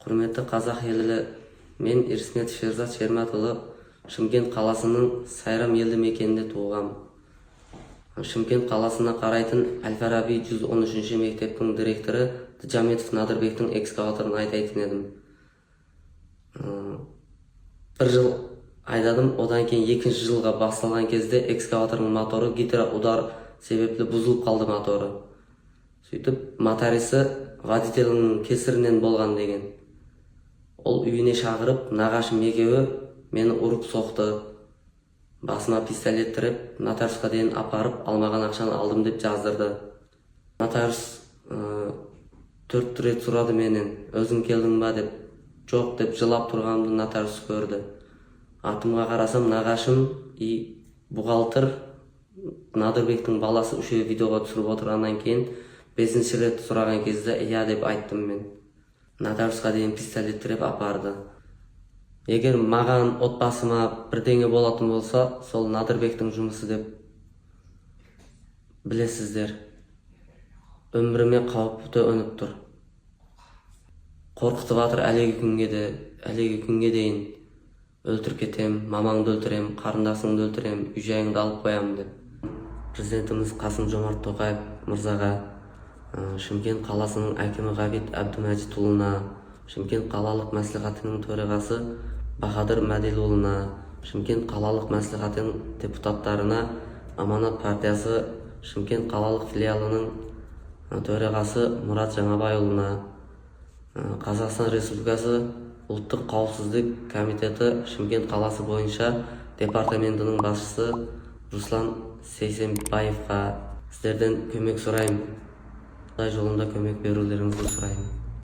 Құрметті қазақ елі, мен Ирсметов Шерзат Шерматұлы Шымкент қаласының Сайрам елді мекенінде туғам. Шымкент қаласына қарайтын Әл-Фараби 113 мектептің директоры Джаметов Надырбектің экскаваторын айтайтын едім. Бір жыл айдадым, одан кейін екінші жылға басталған кезде экскаваторның моторы гидроудар себепті бұзылып қалды моторы. Сөйтіп, моторисі водительдің кесірінен болған деген. Ол үйіне шақырып, нағашым екеуі мені ұрып соқты. Басыма пистолет тіреп, нотариусқа дейін апарып, алмаған ақшаны алдым деп жаздырды. Нотариус 4 рет сұрады менен, өзің келдің ба деп. Жоқ деп жылап тұрғанымды нотариус көрді. Артымға қарасам, нағашым и бухгалтер Надырбектің баласы үшеуі видеоға түсіріп отырғаннан кейін 5-ші рет сұраған кезде иә деп айттым мен. Нотариусқа дейін пистолет тіреп апарды. Егер маған отбасыма бірдеңе болатын болса, сол Надырбектің жұмысы деп білесіздер. Өміріме қауіп төніп тұр. Қорқытып жатыр әлеге күнге дейін. Өлтіріп кетем, мамаңды өлтірем, қарындасыңды өлтірем, үй-жайыңды алып қоямын деп. Президентіміз Қасым-Жомарт Тоқаев мырзаға, Шымкент қаласының әкімі Ғабит Әбдімәжитұлына, Шымкент қалалық мәслихатының төрағасы Бахадыр Мәделұлына, Шымкент қалалық мәслихатының депутаттарына, Аманат партиясы Шымкент қалалық филиалының төрағасы Мұрат Жаңабайұлына, Қазақстан Республикасы ұлттық қауіпсіздік комитеті Шымкент қаласы бойынша департаментінің басшысы Руслан Сейсенбаевқа сіздерден көмек сұраймын. Жолында көмек берулеріңізді сұраймын.